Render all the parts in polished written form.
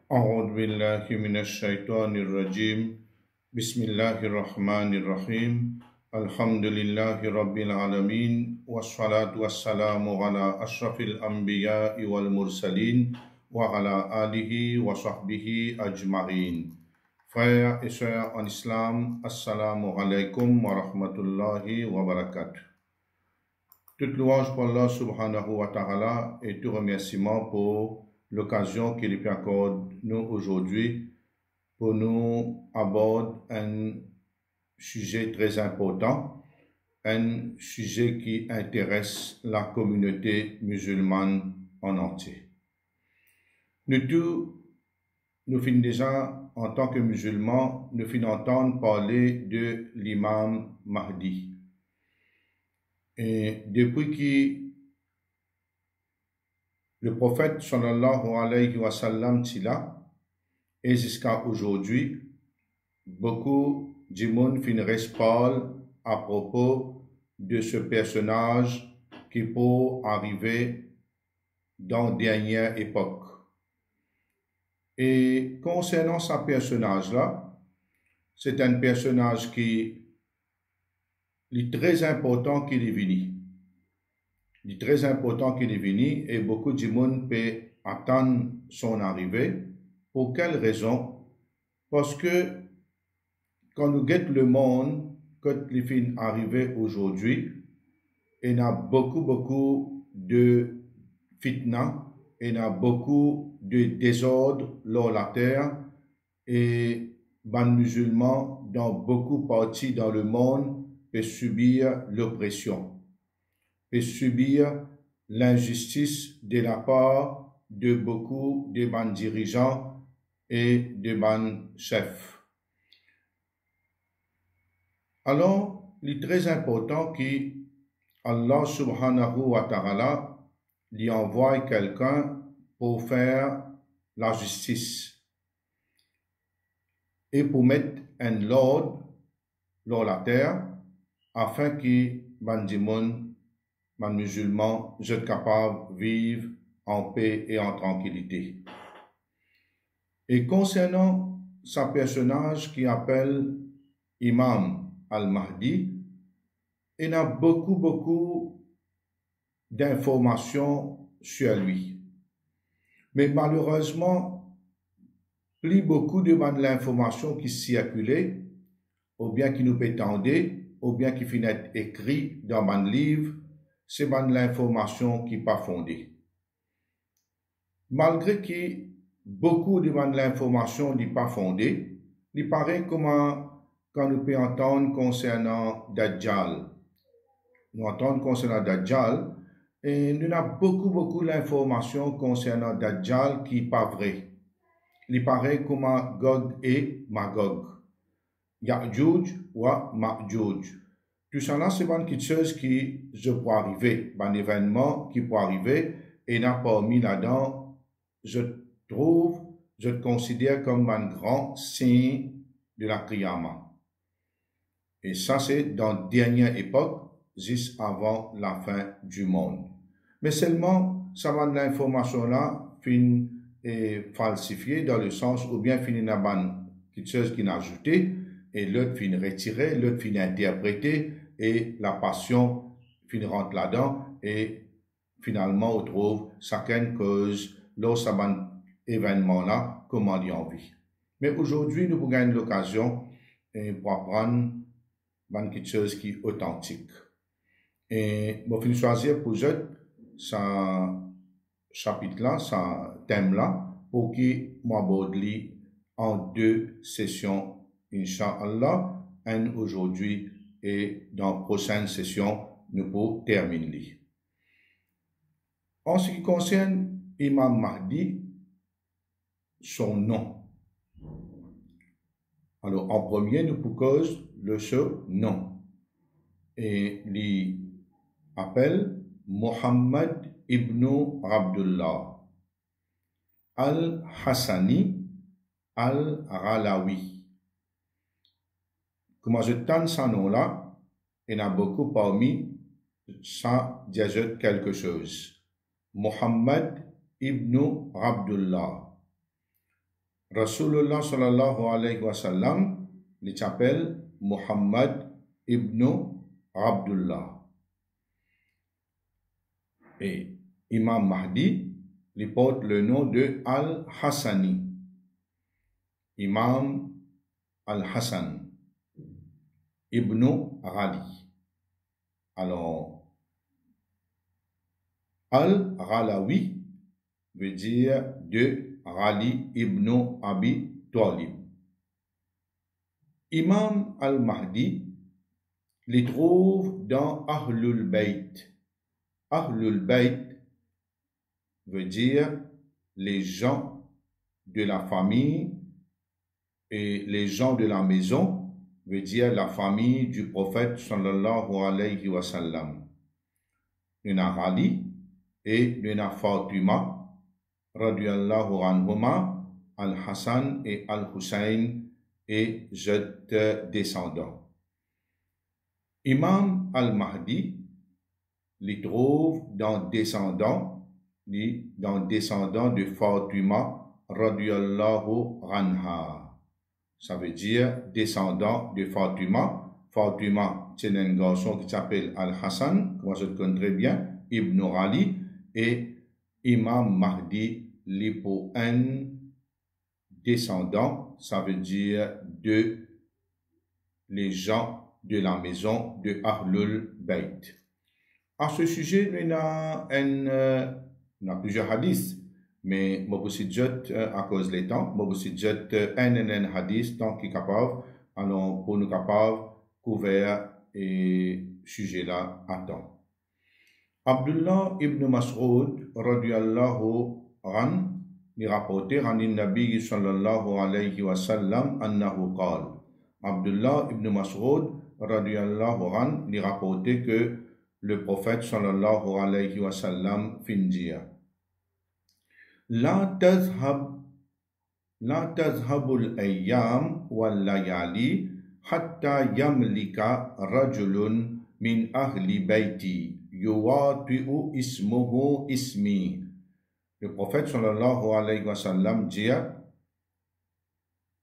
أعوذ بالله من الشيطان الرجيم بسم الله الرحمن الرحيم الحمد لله رب العالمين والصلاة والسلام على أشرف الأنبياء والمرسلين وعلى آله وصحبه أجمعين. Frères et sœurs en islam, assalamu alaikum wa rahmatullahi wa barakatuh. Toute louange pour Allah subhanahu wa ta'ala et tout remerciement pour l'occasion qu'il lui accorde nous aujourd'hui pour nous aborder un sujet très important, un sujet qui intéresse la communauté musulmane en entier. Nous tous, nous finissons déjà en tant que musulmans, nous finissons entendre parler de l'imam Mahdi. Et depuis que le prophète sallallahu alayhi wa sallam là, et jusqu'à aujourd'hui, beaucoup de monde finissent parler à propos de ce personnage qui peut arriver dans la dernière époque. Et concernant ce personnage-là, c'est un personnage qui est très important qu'il est venu. Il est très important qu'il est venu et beaucoup de monde peut attendre son arrivée. Pour quelle raison? Parce que quand nous guettons le monde, quand il est arrivé aujourd'hui, il y a beaucoup de fitna, il y a beaucoup de désordre dans la terre et les musulmans dans beaucoup de parties dans le monde peuvent subir l'oppression, peuvent subir l'injustice de la part de beaucoup de bons dirigeants et de bons chefs. Alors, il est très important que Allah subhanahu wa ta'ala lui envoie quelqu'un pour faire la justice et pour mettre un ordre dans la terre afin que les musulmans soient capables de vivre en paix et en tranquillité. Et concernant ce personnage qui appelle Imam al-Mahdi, il y a beaucoup d'informations sur lui. Mais malheureusement, plus beaucoup de l'information qui circulait, ou bien qui nous prétendait, ou bien qui finit écrit dans un livre, c'est l'information qui n'est pas fondée. Malgré que beaucoup de l'information n'est pas fondée, il paraît comme quand nous pouvons entendre concernant Dajjal. Nous entendons concernant Dajjal, et nous avons beaucoup d'informations concernant Dajjal qui n'est pas vrai. Il paraît comme Gog et Magog. Ya'juj ou Ma'juj. Tout ça là, c'est quelque chose qui peut arriver, un événement qui peut arriver, et n'a pas mis là-dedans, je considère comme un grand signe de la Qiyamah. Et ça, c'est dans la dernière époque, juste avant la fin du monde. Mais seulement, ça va de l'information-là, fin est falsifiée dans le sens où bien finit dans quelque chose qui est ajouté, et l'autre fin retiré, l'autre fin interprété, et la passion fin rentre là-dedans, et finalement, on trouve chacune cause, lorsque événement-là, comment il en vit. Mais aujourd'hui, nous avons l'occasion pour apprendre quelque chose qui est authentique. Et je vais choisir pour vous ce chapitre-là, ce thème-là, pour que moi aborde en 2 sessions, Inch'Allah, un aujourd'hui et dans la prochaine session, nous pourrons terminer. En ce qui concerne Imam Mahdi, son nom. Alors, en premier, nous proposons ce nom. Et il appelle Muhammad ibn Abdullah al-Hassani al-Ghalawi. Comment je tente ce nom-là, il y en a beaucoup parmi ça dire quelque chose. Muhammad ibn Abdullah. Rasulullah sallallahu alayhi wa sallam, il s'appelle Muhammad ibn Abdullah. Et Imam Mahdi, il porte le nom de Al-Hassani. Imam Al-Hassan ibn Ali. Alors, Al-Ghalawi veut dire de Ali ibn Abi Talib. Imam Al-Mahdi les trouve dans Ahlul Bayt. Ahlul Bayt veut dire les gens de la famille, et les gens de la maison veut dire la famille du prophète sallallahu alayhi wa sallam. Il y a Ali et il y a Fatima radiyallahu anhuma, Al-Hassan et Al-Hussein et sept descendants. Imam Al-Mahdi les trouve dans descendants de Fatima radiyallahu anha. Ça veut dire descendant de Fatima. Fatima, c'est un garçon qui s'appelle Al-Hassan, comme je le connais très bien, Ibn Ali, et Imam Mahdi, pour un descendant, ça veut dire de les gens de la maison de Ahlul Bayt. À ce sujet, il y a plusieurs hadiths. Mais je à cause des temps, je un hadith tant qu'il est capable, alors pour nous capables couvrir et sujet là à temps. Abdullah ibn Mas'ud radiyallahu anhu il rapporté an Nabi sallallahu alayhi wa sallam annahu qala. Abdullah ibn Mas'ud radiyallahu anhu il rapporté que le prophète sallallahu alayhi wa sallam fin dire لا تذهب الأيام والليالي حتى يملك رجل من أهل بيتي يواطئ اسمه اسمي. Le prophète sallallahu alayhi wa sallam dit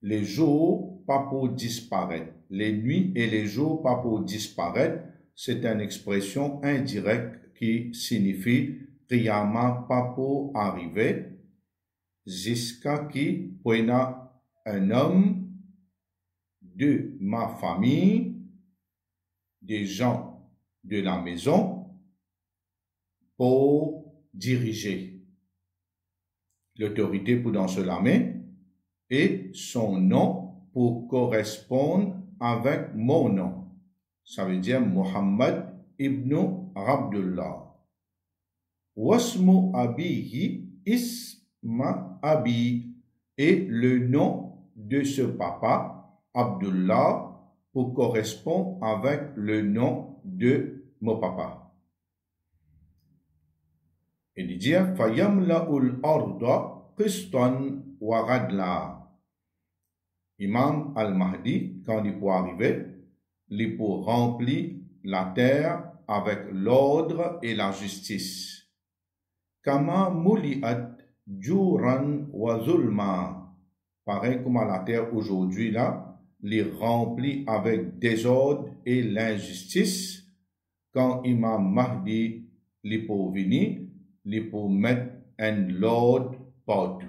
les jours pas pour disparaître, les nuits et les jours pas pour disparaître, c'est une expression indirecte qui signifie Qiyamah pas pour arriver jusqu'à qui prenne un homme de ma famille, des gens de la maison, pour diriger. L'autorité pour dans la main et son nom pour correspondre avec mon nom. Ça veut dire Muhammad ibn Abdullah. Wasmu abihi isma abi, et le nom de ce papa, Abdullah, pour correspondre avec le nom de mon papa. Et il dit fayamla'ul arda qistan wa radla. Imam Al-Mahdi, quand il peut arriver, il peut remplir la terre avec l'ordre et la justice. Kama muli'at juran wa zulma. Pareil comme à la terre aujourd'hui là, les remplit avec désordre et l'injustice. Quand Imam Mahdi les peut venir, les peut mettre un l'ordre partout.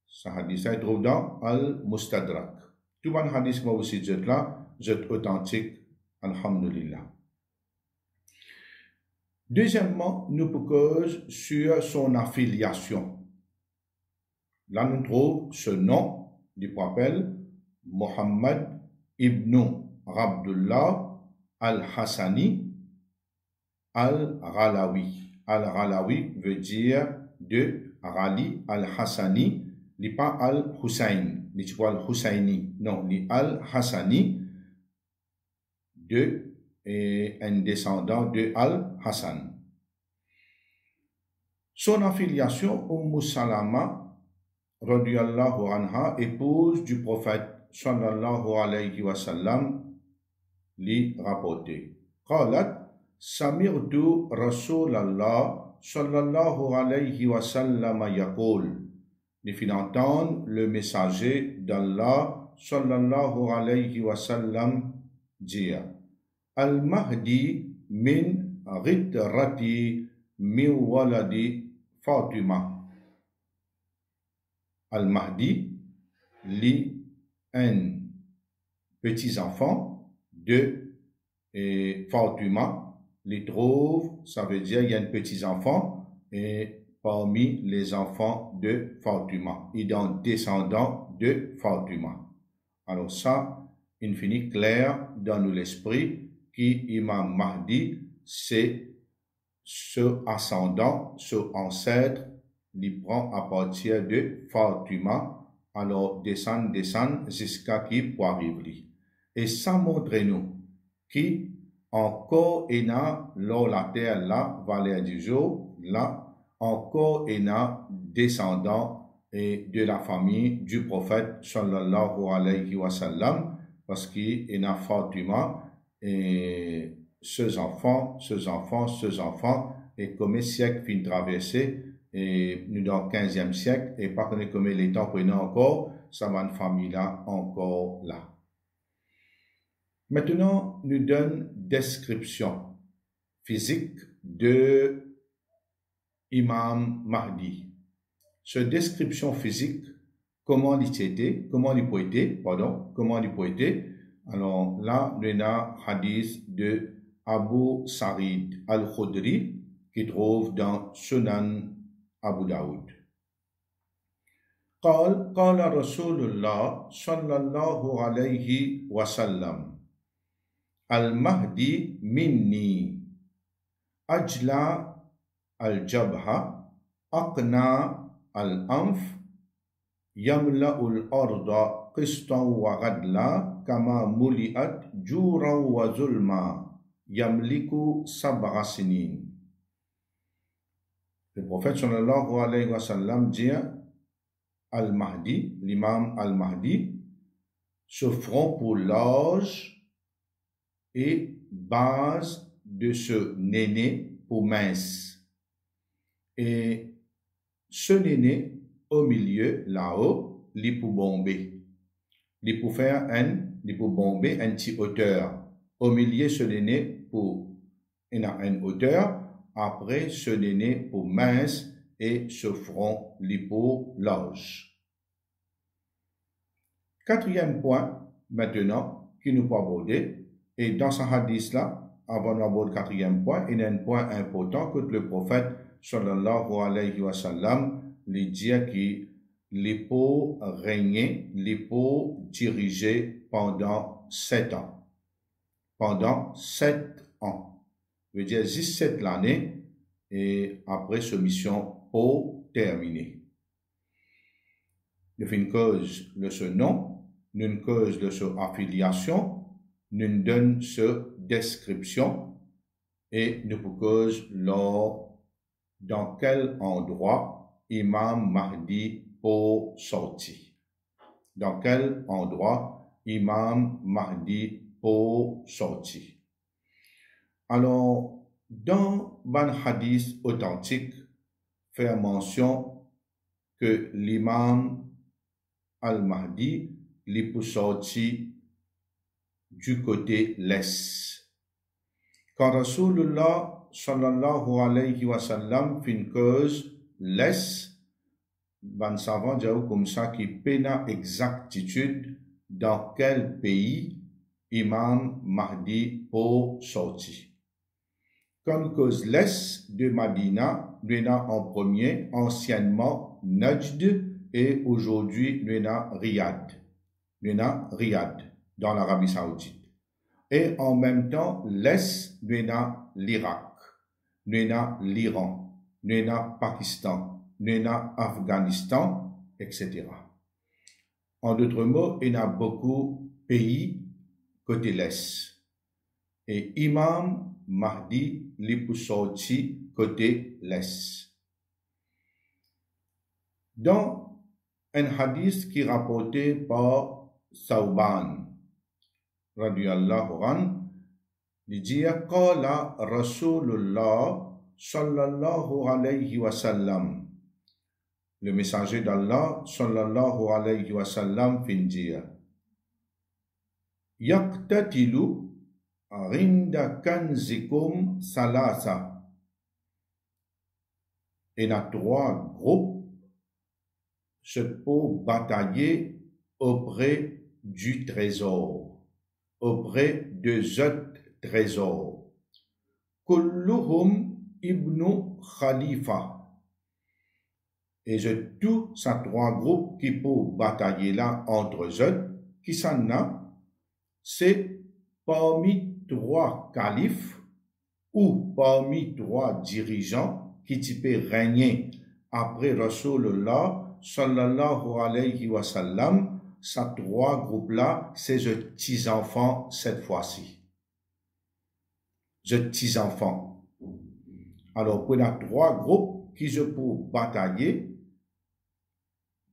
Ce hadith se trouve dans Al-Mustadrak. Tout le hadith que vous citez là, c'est authentique, alhamdulillah. Deuxièmement, nous cause sur son affiliation. Là, nous trouvons ce nom, il s'appelle Muhammad ibn Abdullah al-Hassani al-Ghalawi. Al-Ghalawi veut dire de Ali al-Hassani, il n'est pas al-Hussein, il n'est pas al-Husseini, non, il est al-Hassani de et un descendant de Al-Hassan. Son affiliation, Salama radiyallahu anha, épouse du prophète sallallahu alayhi wa sallam, lui rapporté. Qalat samirtu Rasulallah sallallahu alayhi wa sallam yaqul. il fit entendre le messager d'Allah sallallahu alayhi wa sallam dire Al-Mahdi min ritrati min waladi Fatima. Al-Mahdi lit un petits-enfants de Fatima. Les trouve, ça veut dire il y a un petits-enfant et parmi les enfants de Fatima, et donc descendants de Fatima. Alors ça, il finit clair dans nous l'esprit qu'Imam Mahdi, c'est ce ascendant, ce ancêtre, il prend à partir de Fatima, alors descend jusqu'à qui pour arriver. Et ça montre-nous qui encore est là, la terre là, vallée du jour, là, encore est descendant de la famille du prophète sallallahu alayhi wa sallam, parce qu'il est Fatima et ses enfants, et comme siècle fin traversé, et nous dans le 15e siècle, et pas connaître comme les temps prenant encore, ça va une famille là, encore là. Maintenant, nous donne description physique de Imam Mahdi. Cette description physique, comment il peut être. Alors là, nous avons hadith de Abu Sa'id al-Khudri qui trouve dans Sunan Abu Daoud. قال رسول الله صلى الله عليه وسلم المهدي مني أجلى الجبهة أقنى الأنف يملأ الأرض قسطا وغدلا كما ملئت جورا وظلما يملك 7 سنين. Le prophète sallallahu alayhi wa sallam dit Al-Mahdi, l'imam Al-Mahdi, ce front pour l'âge et base de ce néné pour mince. Et ce néné au milieu, là-haut, il pour bomber. Il pour faire bomber un petit hauteur. Au milieu, ce néné pour une hauteur. Après, ce néné pour mince et ce front, il pour large. 4e point, maintenant, qui nous peut aborder. Et dans ce hadith-là, avant d'aborder le 4e point, il y a un point important que le prophète, sallallahu alayhi wa sallam, lui dit qu'il peut régner, il peut diriger pendant 7 ans. Pendant 7 ans. Je veux dire, 17 l'année, et après ce mission pour terminer. Nous faisons une cause de ce nom, une cause de ce affiliation, nous donne ce description, et nous cause dans quel endroit Imam Mahdi peut sortir. Dans quel endroit Imam Mahdi peut sortir. Alors, dans un hadith authentique, fait mention que l'imam Al-Mahdi peut sortir du côté l'est. Quand Rasulullah sallallahu alayhi wa sallam fait une cause l'est, ban savant dit comme ça qui peine exactitude dans quel pays Imam Mahdi peut sortir. Comme cause l'est de Madina, nous avons en premier anciennement Najd et aujourd'hui nous avons Riyad. Nous avons Riyad dans l'Arabie Saoudite. Et en même temps, l'est, nous avons l'Irak, nous avons l'Iran, nous avons Pakistan, nous avons Afghanistan, etc. En d'autres mots, il y a beaucoup de pays côté l'est. Et Imam Mahdi li pour sortir côté l'est. Dans un hadith qui est rapporté par Thawban, radiyallahu anhu, il dit Qala Rasulullah sallallahu alayhi wa sallam Le messager d'Allah, sallallahu alayhi wa sallam, fin dire Yaqtatilu rinda kanzikum salasa. Et na 3 groupes se pour batailler auprès du trésor, auprès de autres trésors. Kulluhum ibnu Khalifa. Et je tous ces 3 groupes qui pour batailler là entre eux, qui s'en a, c'est parmi 3 califes ou parmi 3 dirigeants qui peuvent régner après Rasulullah sallallahu alayhi wa sallam. Ces 3 groupes-là, c'est les petits-enfants cette fois-ci. Les petits-enfants. Alors, pour les 3 groupes qui se pour batailler,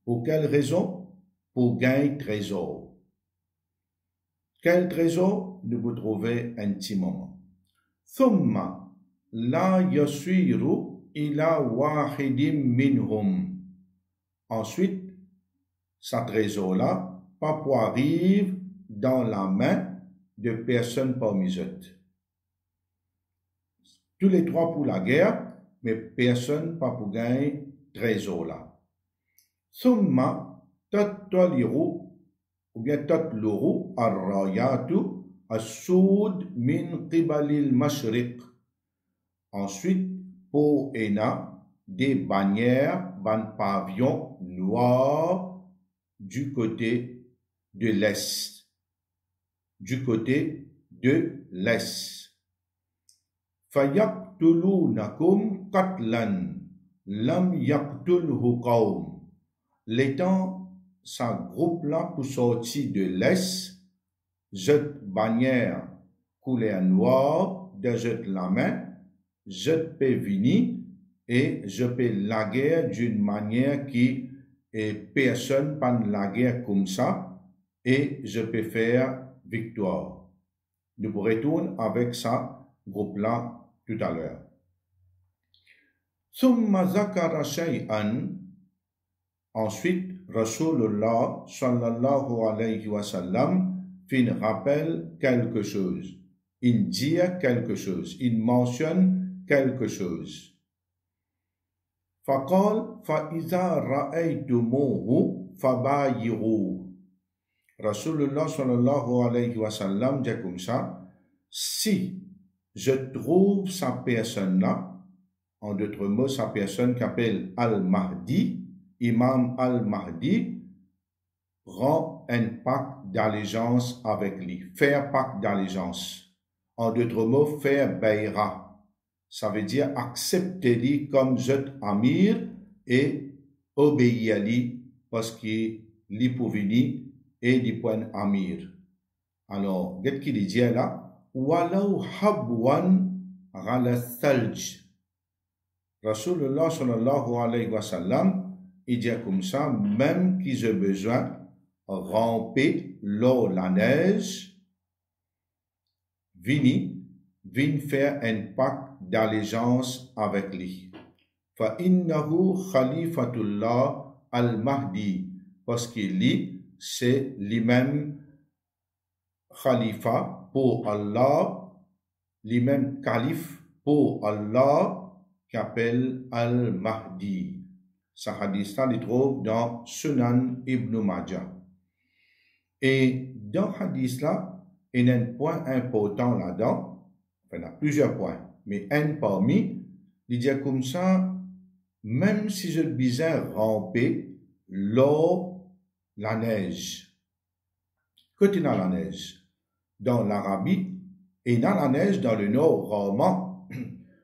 pour quelle raison? Pour gagner trésor. Quel trésor? Nous vous trouvez un petit moment. Thumma la yasiru ila wahidim minhum. Ensuite, ce trésor-là, pas pour arriver dans la main de personne parmi eux. Tous les 3 pour la guerre, mais personne pas pour gagner trésor-là. Thumma tattaliru ou bien tatluru ar-rayatu as-soud min qibalil mashriq. Ensuite, pour ENA, des bannières, ban pavillons noirs du côté de l'Est. Du côté de l'Est. Fayaqtulunakum qatlan lam yaqtulhu qawm. L'étant, ça groupe-là pour sortir de l'Est, jette bannière couleur noire, de jette la main, je peux venir et je peux la guerre d'une manière qui et personne pas la guerre comme ça et je peux faire victoire. Nous retournons avec ça groupe-là tout à l'heure. Thumma zakara shay'an. Ensuite, Rasulullah sallallahu alayhi wa sallam fin rappelle quelque chose. Il dit quelque chose. Il mentionne quelque chose. Faqal fa iza ra'aytumuhu fabayiru. Rasulullah sallallahu alayhi wa sallam dit comme ça, si je trouve sa personne-là, en d'autres mots, sa personne qu'appelle Al-Mahdi, Imam Al-Mahdi, rend un pacte d'allégeance avec lui. Faire pacte d'allégeance. En d'autres mots, faire bayra. Ça veut dire accepter lui comme jeune amir et obéir à lui parce qu'il est pour venir et du point amir. Alors, qu'est-ce qu'il dit là? Walau habwan ala thalj. Rasulullah sallallahu alayhi wa sallam, il dit comme ça, même qu'ils aient besoin de ramper l'eau, la neige, viennent faire un pacte d'allégeance avec lui. Fa innahu khalifatullah al-Mahdi, parce qu'il est, c'est lui-même khalifa pour Allah, lui-même calife pour Allah, qu'appelle al-Mahdi. Ce hadith-là, il trouve dans Sunan Ibn Majah. Et dans ce hadith-là, il y a un point important là-dedans. Enfin, il y a plusieurs points. Mais un parmi, il dit comme ça, même si je disais ramper l'eau, la neige. Quand il y a la neige dans l'Arabie, et dans la neige dans le nord, rarement,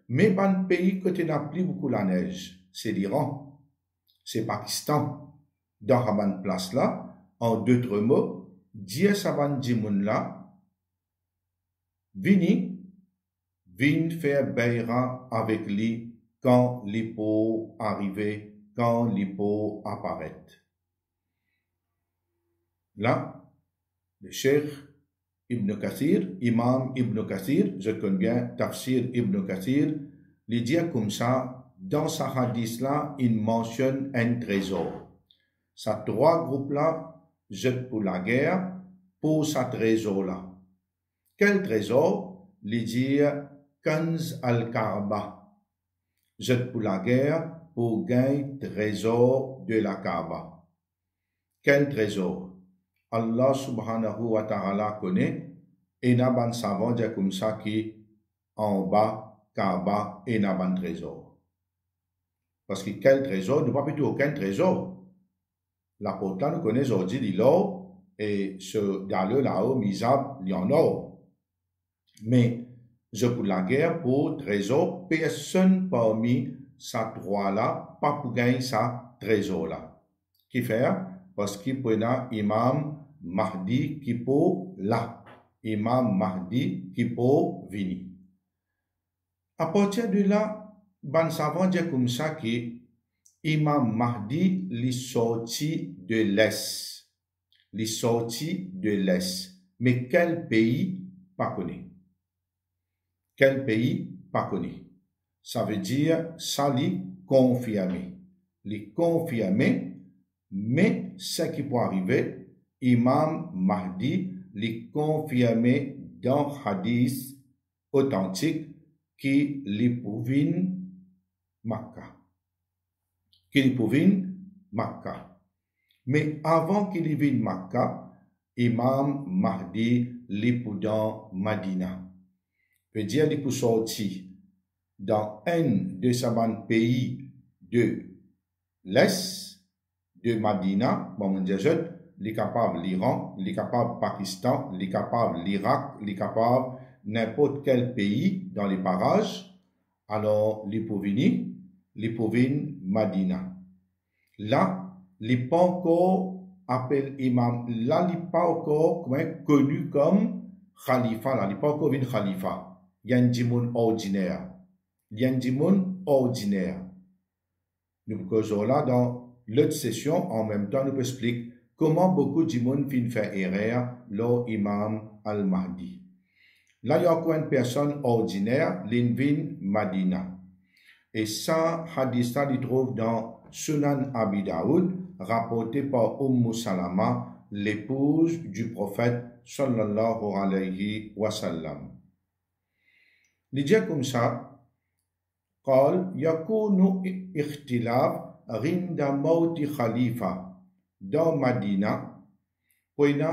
mais dans le pays, quand il n'y a plus beaucoup la neige, c'est l'Iran. C'est Pakistan. Dans cette place-là, en d'autres mots, Dieu Saban Dimoun là, viennent faire Bayra avec lui quand l'hypo arrive, quand l'hypo apparaît. Là, le Cheikh Ibn Kathir, Imam Ibn Kathir, je connais bien Tafsir Ibn Kathir, il dit comme ça dans sa hadith là, il mentionne un trésor. Ces trois groupes-là jettent pour la guerre pour ce trésor-là. Quel trésor? Il dit Kanz al-Kaaba. Jette pour la guerre pour gagner trésor de la Kaaba. Quel trésor? Allah subhanahu wa ta'ala connaît et n'a ban savant dire comme ça qui en bas Kaaba et n'a ban trésor. Parce que quel trésor? Nous ne pas plutôt aucun trésor. L'apôtre là nous connaît aujourd'hui l'or et ce d'aller là-haut misable il y en a. Mais je pour la guerre pour trésor, personne parmi ces trois-là pas pour gagner ça trésor-là. Qui fait? Parce qu'il peut y imam Mahdi qui peut là. Imam Mahdi qui peut venir. À partir de là, ban savant dit comme ça que Imam Mahdi li sorti de l'Est. Li sorti de l'Est. Mais quel pays pas connu? Quel pays pas connu? Ça veut dire ça li confirmé. Li confirmé, mais ce qui peut arriver, Imam Mahdi li confirmé dans hadith authentique qui li pouvin Makkah. Qu'il pouvin Makkah. Mais avant qu'il vienne Makkah, Imam Mahdi li pou dans Madina. Veut dire li pou sorti dans un de ces pays de l'Est de Madina, bon, li capable l'Iran, li capable Pakistan, li capable l'Irak, li capable n'importe quel pays dans les parages, alors li pou venir Madina. Là, li pas encore appelle imam, là li pas encore connu comme khalifa, là li pas encore venu khalifa. Il y a un djimoun ordinaire. Il y a un djimoun ordinaire. Nous causons là dans l'autre session, en même temps, nous expliquons comment beaucoup de djimoun fin faire erreur l'imam al-Mahdi. Là, il y a encore une personne ordinaire, l'Invin Madina. Et ça, hadith, il trouve dans Sunan Abi Daoud, rapporté par Salama, l'épouse du prophète, sallallahu alayhi wa sallam. Il dit comme ça, قال يكون اختلاف عند موت خليفة dans Madina pour une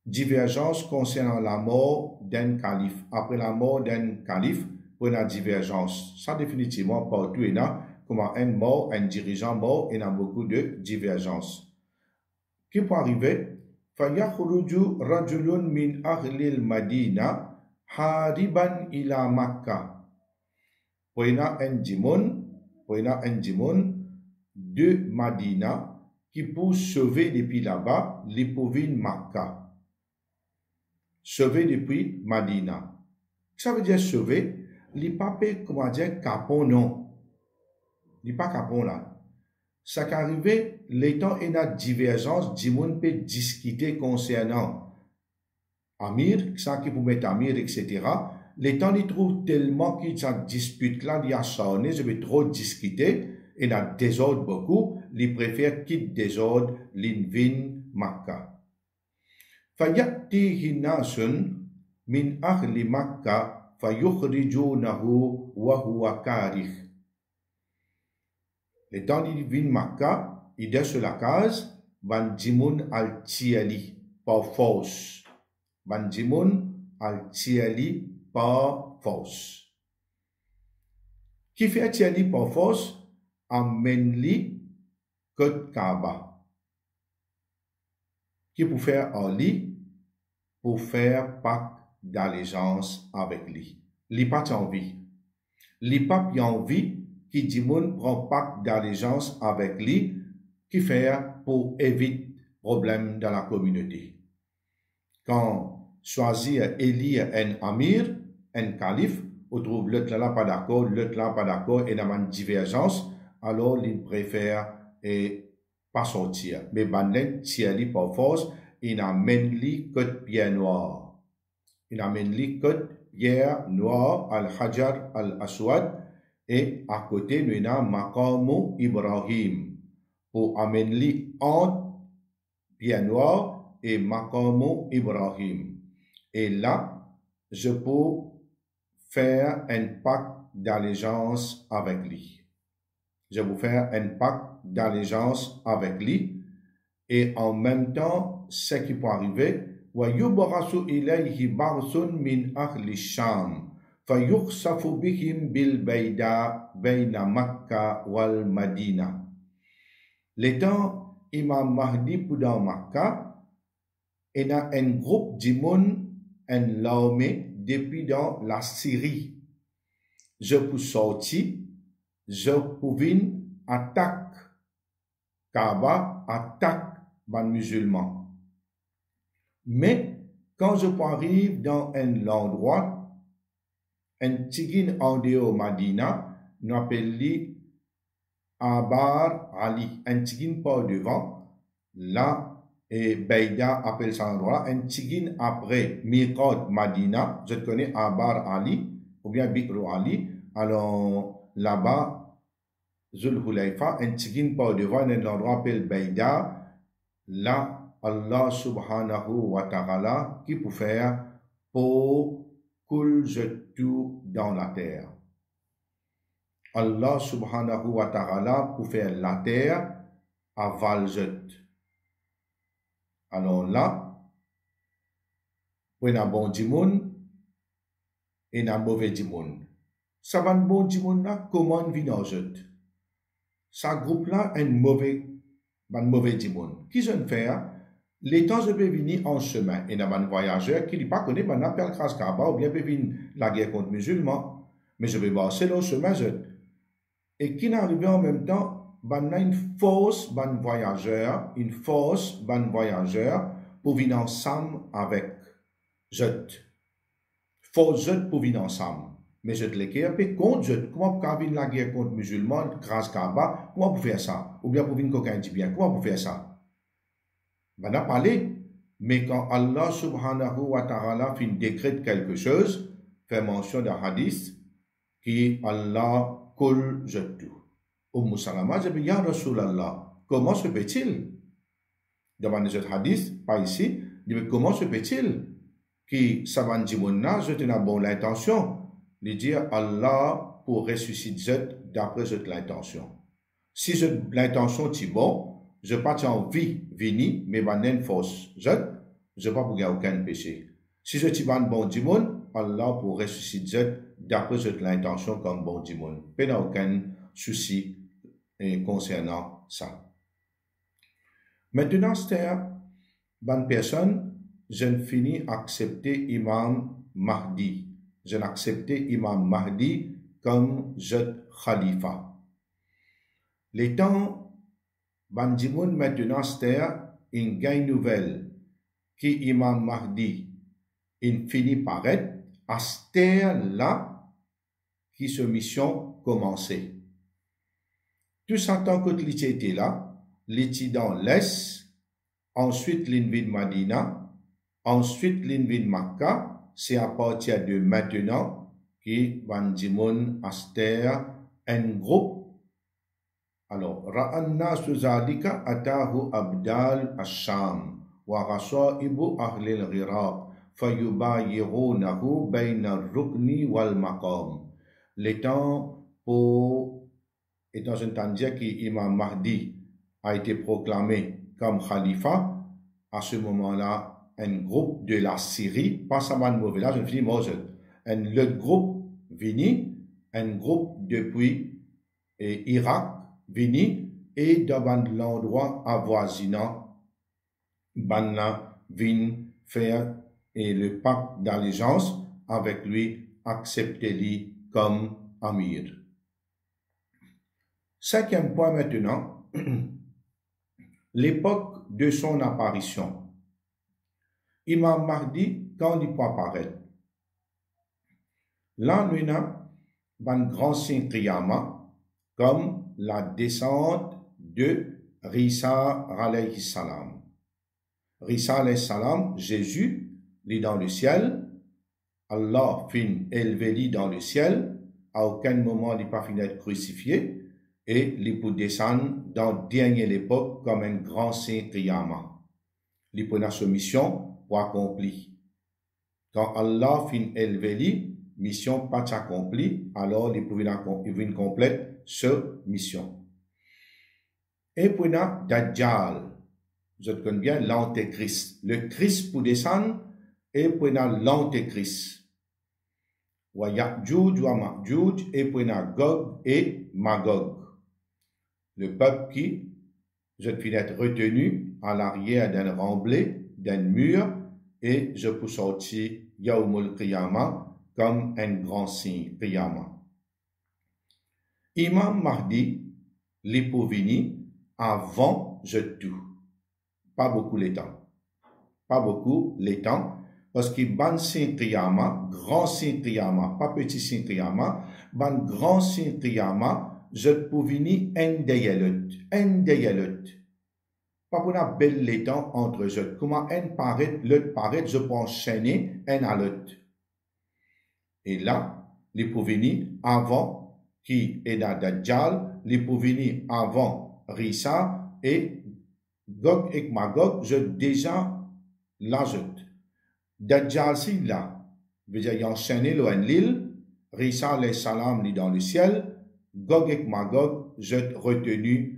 divergence concernant la mort d'un calife. Après la mort d'un calife, pour une divergence. Ça définitivement partout il y a comment un mort, un dirigeant mort, il y a beaucoup de divergences. Qui peut arriver? فيخرج رجل من أهل المدينة hariban ila Makkah. Pour un djimoun de Madina qui pour sauver depuis là-bas, les pauvres Makkah. Sauver depuis Madina. Ça veut dire sauver, les papes, comment dire, capon non. Les pas capon là. Ça qui arrive, les temps et la divergence, djimoun peut discuter concernant Amir, ça qui vous met Amir, etc. Les temps, ils trouvent tellement qu'ils sont dispute là, il y a charné, je vais trop discuter, et il y a désordre beaucoup, ils préfèrent quitter désordre, l'invin Makkah. Fayatihi nasun min ahli Makkah fayukhrijunahu wa huwa karih. Les temps, ils viennent Makkah, ils sont sur la case, van djimoun al-tiali, par force. Banjimoun al-tiali par force. Qui fait tiali par force? Amène-li que Kaaba. Qui pour faire en lit? Pour faire pacte d'allégeance avec lui. Li pas envie. Li pas envie qui dimoun prend pacte d'allégeance avec lui. Qui fait pour éviter problème dans la communauté. Quand choisir élire un amir, un calife, on trouve l'autre là pas d'accord, l'autre là pas d'accord, et il y a une divergence, alors il préfère pas sortir. Mais Banden tire lui par force, il amène lui que pierre noire. Il amène lui que pierre noire, al-hajar al-aswad, et à côté, nous avons Maqamu Ibrahim, pour amener entre Pierre Noir et Maqamu Ibrahim. Et là, je peux faire un pacte d'allégeance avec lui. Je peux faire un pacte d'allégeance avec lui. Et en même temps, ce qui peut arriver, وَيُبْرَسُ إِلَيْهِ بَرْسٌ مِنْ أَهْلِ الشَّامِ فَيُخْسَفُ بِهِمْ بِالْبَيْدَاءِ بَيْنَ مَكَّةَ وَالْمَدِينَةِ. L'étant Imam Mahdi pour dans Makkah, il y a un groupe d'imams, une armée depuis dans la Syrie. Je peux sortir, je peux venir attaquer Kaaba, attaque les musulmans. Mais quand je arrive dans un endroit, un tigin en dehors Madina, nous appelons Abar Ali, un tigin par devant, là, et Beida appelle ça endroit, un tigin après Miqat Madina, je connais Abar Ali, ou bien Bikru Ali, alors là-bas, Zul Hulayfa, un tigin par devant, un endroit appelé Beida, là, Allah subhanahu wa ta'ala, qui peut faire pour qu'il jette tout dans la terre. Allah subhanahu wa ta'ala pour faire la terre à Valjet. Alors là, il y a un bon dimoun et un mauvais dimoun. Ça va un bon dimoun là, comment il vit en jet? Ça groupe là un mauvais dimoun. Qui je ne fais? Les temps je peux venir en chemin. Et il y a un voyageur qui ne pas connaît, ben appelle Kraskaba ou bien peut venir la guerre contre les musulmans. Mais je vais passer le chemin jet. Et qui n'arrive en même temps, ben une force ban voyageur pour venir ensemble avec jet. Force jet pour venir ensemble. Mais je te l'écris, puis contre jet. Comment pour venir la guerre contre les musulmans, Kraskaba, comment pour faire ça? Ou bien pour venir coquin bien, comment pour faire ça? Ben a parlé, mais quand Allah subhanahu wa ta'ala fin décrète quelque chose, fait mention d'un hadith qui Allah kul jaddu. Salama, je dis, Ya Rasulallah, comment se peut-il? Dans ce hadith, pas ici, dit, comment se peut-il que Savan Jimonna, je tenais bonne l'intention, de dire Allah pour ressusciter d'après cette l'intention. Si l'intention est bon, je n'ai pas envie de venir, mais je n'ai pas force. Je n'ai pas pour aucun péché. Si je suis un bon dimon, Allah pour ressusciter d'après cette l'intention comme bon dimon. Il n'y a aucun souci concernant ça. Maintenant, c'est une personne, je ne finis accepter Imam Mahdi. Je n'accepte Imam Mahdi comme je khalifa. Les temps Bandimoun maintenant c'est une gagne nouvelle qui Imam Mahdi il finit par être à cette là qui ce mission commençait. Tout ça tant que l'ité était là, l'ité dans l'Est, ensuite l'invite Madina, ensuite l'invite Makkah, c'est à partir de maintenant qui Bandimoun Aster un groupe. Alors, Ra'annasu zalika atahu abdal ash-Sham wa rasaibu ahli al-Iraq fayubayirunahu bayna ar-rukni wal maqam. L'étant pour étant entendu dire qu'Imam Mahdi a été proclamé comme khalifa, à ce moment-là, un groupe de la Syrie, pas seulement de mauvais là, je finis Moselle, le groupe vini, un groupe depuis Irak, vini et dans l'endroit avoisinant, Banna vient faire et le pacte d'allégeance avec lui, accepter-lui comme Amir. Cinquième point maintenant, l'époque de son apparition. Imam Mahdi, quand il peut apparaître, là, nous avons un grand signe Qiyamah, comme la descente de Risa alayhi salam. Risa alayhi salam, Jésus, il est dans le ciel, Allah fin élevé lui dans le ciel, à aucun moment il pas fini d'être crucifié, et il peut descendre dans dernière époque comme un grand saint Qiyamah. Il peut sa mission pour accomplir. Quand Allah fin élevé lui, mission pas accomplie, alors il peut venir complète cette mission. Et puis Dajjal, vous connaissez bien l'antéchrist. Le Christ pour descendre, et puis l'antéchrist. Wa Ya'juj wa Ma'juj, et puis Gog et Magog. Le peuple qui, je finis d'être retenu à l'arrière d'un remblai, d'un mur, et je peux sortir Yaumul Qiyamah comme un grand signe Qiyamah. Imam Mahdi, les pour venir avant je tout. Pas beaucoup les temps. Pas beaucoup les temps. Parce que ban signe Qiyamah, grand signe Qiyamah, pas petit signe Qiyamah, ban grand signe Qiyamah, je peux venir un derrière l'autre. Pas pour la belle les temps entre eux. Comment un paraît, l'autre paraît, je peux enchaîner un à l'autre. Et là, les pour venir avant qui est dans Dajjal, les pour venir avant Rissa et Gog et Magog, je déjà l'ajoute. Dajjal si là, veut dire il a enchaîné l'île, Rissa les salam dans le ciel, Gog et Magog, je retenu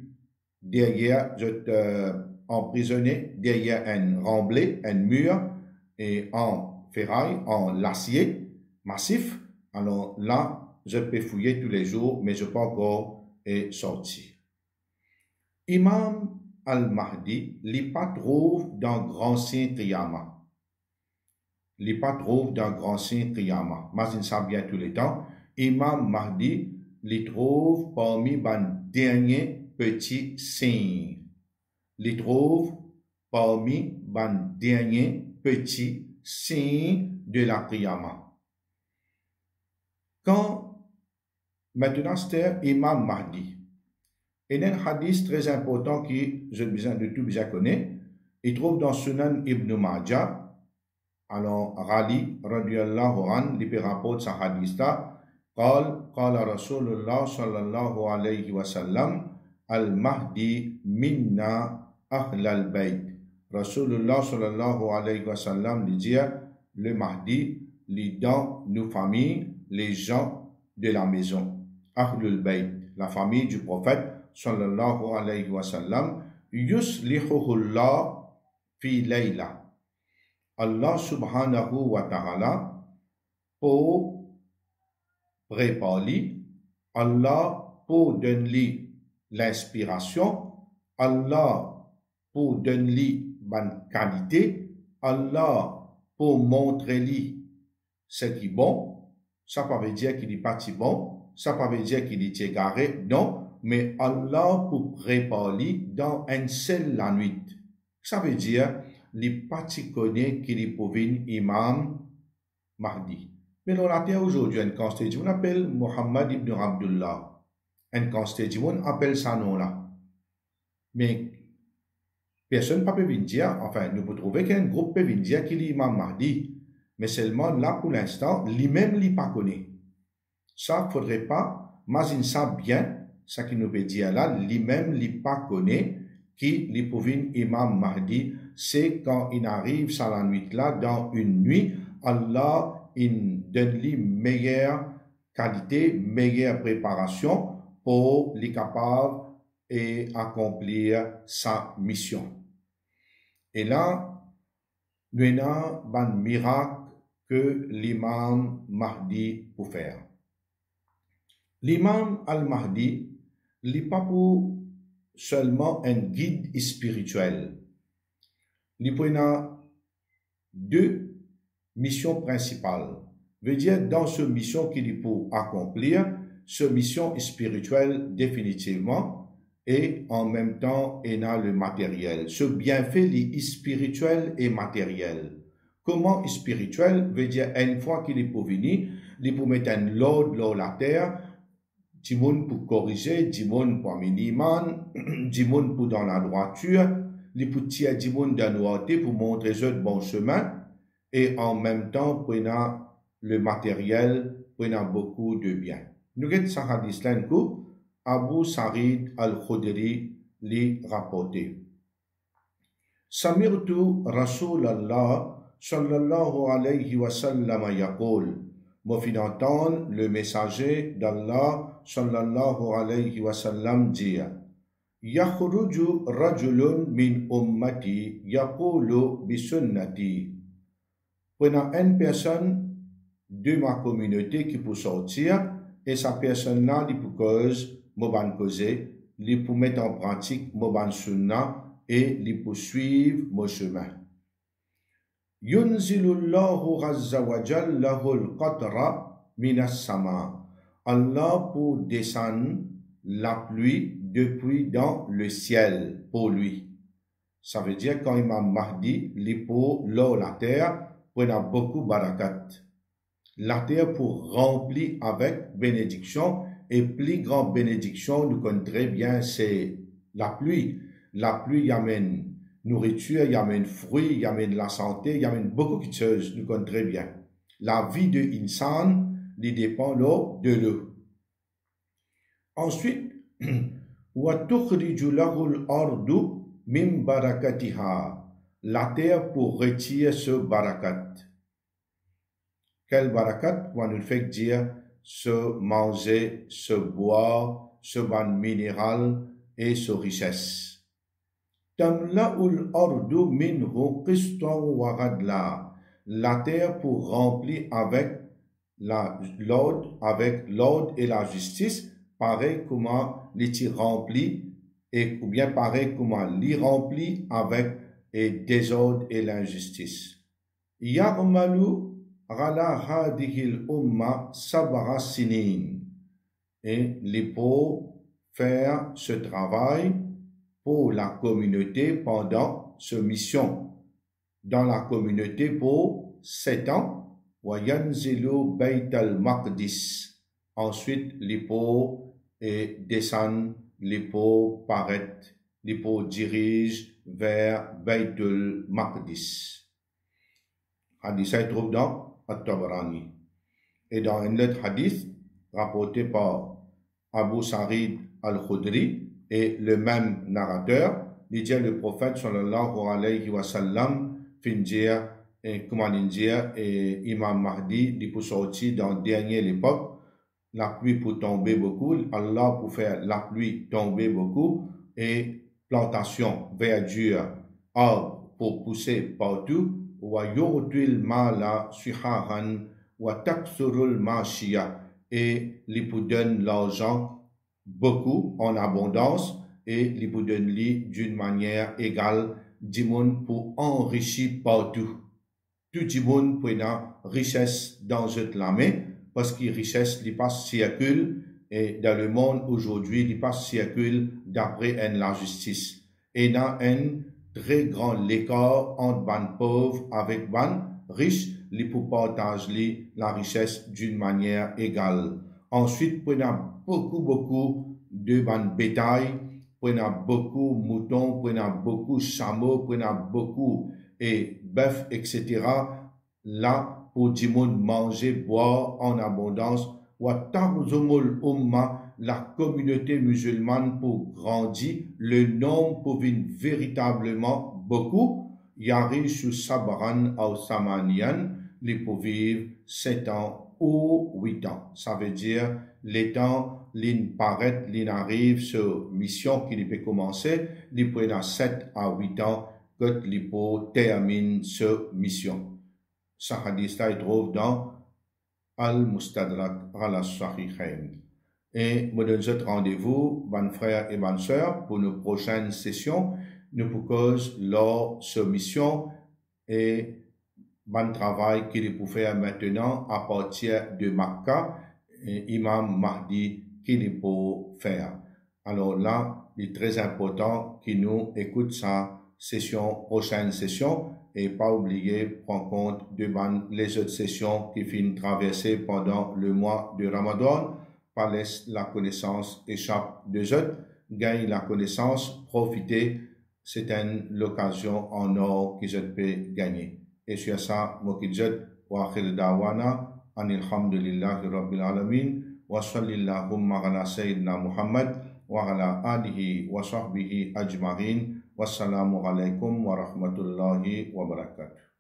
derrière, je emprisonné derrière un remblai, un mur, et en ferraille, en l'acier massif. Alors là, je peux fouiller tous les jours, mais je peux encore sortir. Imam al-Mahdi, il pas trouve dans grand signe Qiyamah. Il pas trouve dans grand signe Qiyamah. Imagine ça bien tous les temps. Imam Mahdi, il trouve parmi les derniers petits signes. Il trouve parmi les derniers petits signes de la Qiyamah. Quand maintenant c'était Imam Mahdi, il y a un hadith très important qui, je besoin de tout bien connaître, il trouve dans Sunan Ibn Majah. Alors, Rali, radiyallahu an, il rapporte ce hadith-là. قال رسول الله صلى الله عليه وسلم المهدي منا أهل البيت. Rasulullah sallallahu alayhi wa sallam dit le Mahdi, les dans nos familles, les gens de la maison. Ahlul Bayt, la famille du prophète sallallahu alayhi wa sallam, yuslihuhullah fi layla. Allah subhanahu wa ta'ala pour préparer, Allah pour donner l'inspiration, Allah pour donner bonne qualité, Allah pour montrer lui ce qui est bon. Ça ne veut dire qu'il n'est pas si bon, ça ne veut dire qu'il est égaré, non, mais Allah pour préparer dans un seul la nuit. Ça veut dire les partis connaissent qu'il est pour venir Imam Mahdi. Mais on a aujourd'hui un constitution, on appelle Muhammad ibn Abdullah. Un constitution, on appelle ça nom-là. Mais personne ne peut venir dire, enfin, nous pouvons trouver qu'un groupe peut venir dire qu'il est Imam Mahdi. Mais seulement là, pour l'instant, lui-même, il pas connaît. Ça, il faudrait pas, imagine ça bien, ça qui nous veut dire là, lui-même, il pas connaît qu'il peut venir Imam Mahdi. C'est quand il arrive ça la nuit là, dans une nuit, Allah, il donne lui meilleure qualité, meilleure préparation pour les capables et accomplir sa mission. Et là, nous avons un miracle que l'imam Mahdi peut faire. L'imam al-Mahdi n'est pas pour seulement un guide spirituel. Il a deux missions principales. Veut dire, dans cette mission qu'il peut accomplir, cette mission spirituelle définitivement, et en même temps, il a le matériel. Ce bienfait est spirituel et matériel. Comment spirituel veut dire, une fois qu'il est pour venir, il peut mettre un lot de la terre, du monde pour corriger, du monde pour miniman, du monde pour dans la droiture, il peut tirer du monde dans la droiture pour montrer le bon chemin, et en même temps, pour le matériel, pour beaucoup de bien. Nous avons ce hadith là que Abu Sa'id al-Khudri li rapporté. Samirtu Rasulallah sallallahu alayhi wa sallam yaqul. Moi fin d'entendre le messager d'Allah sallallahu alayhi wa sallam dire Yakhruju rajulun min ummati yaqulu bi sunnati. Prenant une personne de ma communauté qui peut sortir et sa personne-là, il peut cause, causer, il peut mettre en pratique mon sunna et il peut suivre mon chemin. Yunzilullahu azza wa jalla lahul qatra minas sama. Allah pour descendre la pluie depuis dans le ciel pour lui. Ça veut dire quand Imam Mahdi, il pour l'eau la terre, pour a beaucoup barakat. La terre pour remplir avec bénédiction et plus grande bénédiction, nous connaissons très bien, c'est la pluie. La pluie y amène nourriture, y amène fruits, y amène la santé, y amène beaucoup de choses, nous connaissons très bien. La vie de insan, il dépend de l'eau. Ensuite, wa tukhriju lahul ardu min barakatiha. La terre pour retirer ce barakat. Quel barakat? On nous fait dire se manger, se boire, se ban minéral et se richesse. Tamla'ul ardu minhu qistan wa ghadla. La terre pour remplir avec l'ordre et la justice, pareil comment l'y remplit, et ou bien pareil comment l'y remplit avec et désordre et l'injustice. Yarmalu ala hadihil umma sab'a sinin. Et il faut faire ce travail pour la communauté pendant ce mission. Dans la communauté pour 7 ans. Wa yanzilu bayt al-maqdis. Ensuite, il faut descendre, il faut paraître, il faut dirige vers Baytul Maqdis. Hadith se trouve dans At-Tabarani. Et dans un autre hadith rapporté par Abu Sa'id al-Khudri et le même narrateur, il dit le prophète sallallahu alayhi wa sallam fin dire et comment dire et Imam Mahdi il peut sortir dans dernière époque, la pluie peut tomber beaucoup, Allah pour faire la pluie tomber beaucoup et plantation, verdure, arbres pour pousser partout, wa yu'til mala suharan wa taksurul mashiya, et il vous donne l'argent beaucoup en abondance et il vous donne d'une manière égale du monde pour enrichir partout. Tout le monde pour une richesse dans cette main parce que richesse il passe circule et dans le monde aujourd'hui il passe circule d'après la justice et dans un très grand écart entre les pauvres avec les riches il peut partager la richesse d'une manière égale. Ensuite pour beaucoup de bétail, pour beaucoup moutons, pour beaucoup chameaux, pour beaucoup et bœuf, etc. Là pour du monde manger, boire en abondance. Wa ta'zumul umma, la communauté musulmane pour grandir, le nombre pour venir véritablement beaucoup. Yarishu sabran ou samanian, les pour vivre 7 ans ou 8 ans. Ça veut dire les temps, l'in paraît, l'in arrive sur mission qui peut commencer, l'in peut 7 à 8 ans que l'in termine cette mission. Ce hadith là, il trouve dans Al-Mustadrak ala Sahihain. Et nous donne rendez-vous, bonnes frères et bonnes sœurs, pour nos prochaines sessions. Nous proposons leur mission et bon travail qu'il peut faire maintenant à partir de Makkah, et Imam Mahdi qu'il peut faire. Alors là, il est très important qu'il nous écoute sa prochaine session, et pas oublier prendre compte de les autres sessions qui finissent traverser pendant le mois de Ramadan, pas laisse la connaissance échappe des autres, gagne la connaissance, profiter, c'est l'occasion en or qu'ils peuvent gagner. Et sur ça, moi qui dis, wa akhir da'wana, anilhamdulillahi rabbil alamin, wa sallallahu ala sayyidina Muhammad wa ala alihi wa sahbihi ajma'in. Wassalamu alaikum warahmatullahi wabarakatuh.